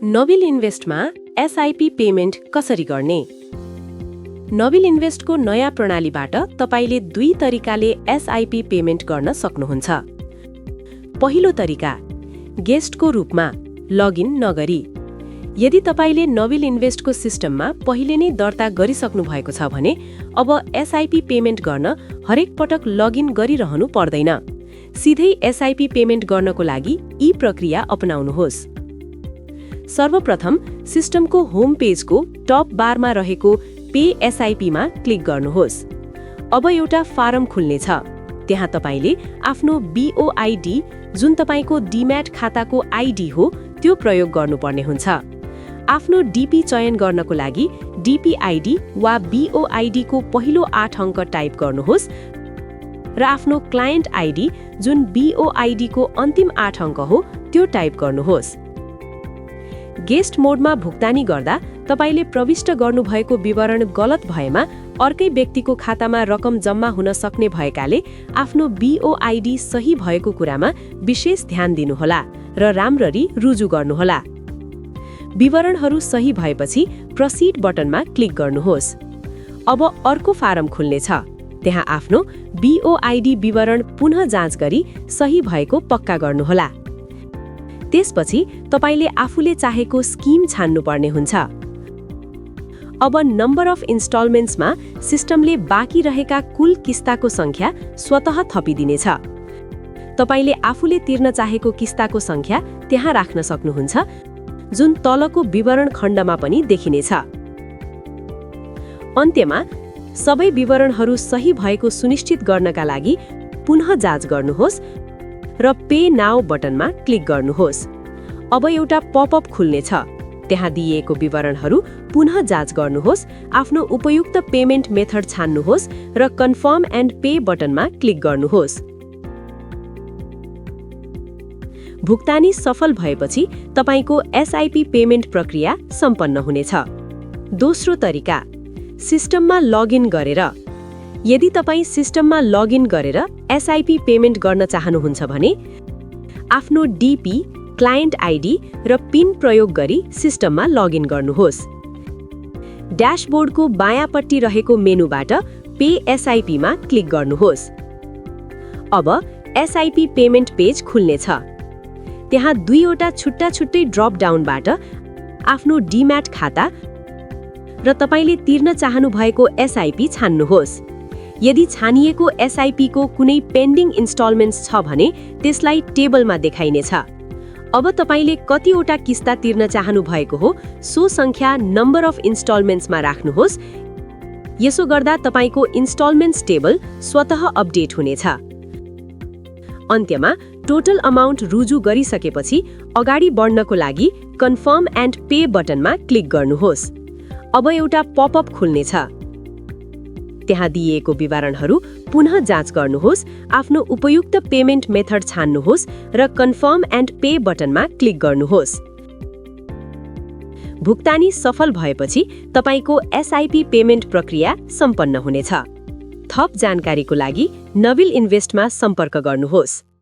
Nabil इन्भेस्टमा SIP payment कसरी गर्ने? नविल इन्भेस्टको नयाँ प्रणालीबाट तपाईले दुई तरिकाले एसआईपी पेमेन्ट गर्न सक्नुहुन्छ। पहिलो तरिका, गेस्टको रूपमा लगइन नगरी। यदि तपाईले नविल इन्भेस्टको सिस्टममा पहिले नै दर्ता गरिसक्नु भएको छ भने अब एसआईपी पेमेन्ट गर्न हरेक पटक लगइन गरिरहनु पर्दैन। सिधै एसआईपी पेमेन्ट गर्नको लागि यी प्रक्रिया अपनाउनुहोस्। सर्वप्रथम सिस्टमको होम पेजको टप बारमा रहेको पे एसआईपीमा क्लिक गर्नुहोस्। अब एउटा फारम खुल्नेछ। त्यहाँ तपाईले आफ्नो बीओआईडी जुन तपाईको डीम्याट खाताको आईडी हो त्यो प्रयोग गर्नुपर्ने हुन्छ। आफ्नो डीपी चयन गर्नको लागि डीपी आईडी वा बीओआईडी को पहिलो 8 अङ्क टाइप गर्नुहोस् र आफ्नो क्लायन्ट आईडी जुन बीओआईडी को अन्तिम 8 अङ्क हो त्यो टाइप गर्नुहोस्। गेस्ट मोडमा भुक्तानी गर्दा तपाईले प्रविष्ट गर्नुभएको विवरण गलत भएमा अर्कै व्यक्तिको खातामा रकम जम्मा हुन सक्ने भएकाले आफ्नो बीओआईडी सही भएको कुरामा विशेष ध्यान दिनुहोला र राम्ररी रुजु गर्नुहोला। विवरणहरू सही भएपछि प्रोसिड बटनमा क्लिक गर्नुहोस्। अब अर्को फारम खुल्नेछ। त्यहाँ आफ्नो बीओआईडी विवरण पुनः जाँच गरी सही भएको पक्का गर्नुहोला। त्यसपछि तपाईले आफूले चाहेको स्किम छान्नुपर्ने हुन्छ। अब नम्बर अफ इन्स्टलमेन्ट्समा सिस्टमले बाँकी रहेका कुल किस्ताको संख्या स्वतः थपिदिनेछ। तपाईले आफूले तिर्न चाहेको किस्ताको संख्या त्यहाँ राख्न सक्नुहुन्छ, जुन तलको विवरण खण्डमा पनि देखिनेछ। अन्त्यमा सबै विवरणहरू सही भएको सुनिश्चित गर्नका लागि पुनः जाँच गर्नुहोस् र पे नाउ बटनमा क्लिक गर्नुहोस्। अब एउटा पपअप खुल्नेछ। त्यहाँ दिइएको विवरणहरू पुनः जाँच गर्नुहोस्, आफ्नो उपयुक्त पेमेन्ट मेथड छान्नुहोस् र कन्फर्म एन्ड पे बटनमा क्लिक गर्नुहोस्। भुक्तानी सफल भएपछि तपाईको एसआईपी पेमेन्ट प्रक्रिया सम्पन्न हुनेछ। दोस्रो तरिका, सिस्टममा लगइन गरेर। यदि तपाई सिस्टममा लगइन गरेर एसआईपी पेमेन्ट गर्न चाहनुहुन्छ भने आफ्नो डीपी, क्लायन्ट आईडी र पिन प्रयोग गरी सिस्टममा लगइन गर्नुहोस्। ड्याशबोर्डको बायाँपट्टि रहेको मेनुबाट पे एसआईपीमा क्लिक गर्नुहोस्। अब एसआईपी पेमेन्ट पेज खुल्नेछ। त्यहाँ दुईवटा छुट्टा-छुट्टै ड्रप डाउनबाट आफ्नो डीम्याट खाता र तपाईले तिर्न चाहनु भएको एसआईपी छान्नुहोस्। यदि छानिएको एसआईपी को कुनै पेन्डिङ इन्स्टलमेन्ट्स छ भने त्यसलाई टेबलमा देखाइनेछ। अब तपाईले कतिवटा किस्ता तिर्न चाहनु भएको हो सो संख्या नम्बर अफ इन्स्टलमेन्ट्समा राख्नुहोस्। यसो गर्दा तपाईको इन्स्टलमेन्ट्स टेबल स्वतः अपडेट हुनेछ। अन्त्यमा टोटल अमाउन्ट रुजु गरिसकेपछि अगाडि बढ्नको लागि कन्फर्म एन्ड पे बटनमा क्लिक गर्नुहोस्। अब एउटा पपअप खुल्नेछ। त्यहाँ दिइएको विवरणहरू पुनः जाँच गर्नुहोस्, आफ्नो उपयुक्त पेमेन्ट मेथड छान्नुहोस् र कन्फर्म एन्ड पे बटनमा क्लिक गर्नुहोस्। भुक्तानी सफल भएपछि तपाईको एसआईपी पेमेन्ट प्रक्रिया सम्पन्न हुनेछ। थप जानकारीको लागि नविल इन्भेस्टमा सम्पर्क गर्नुहोस्।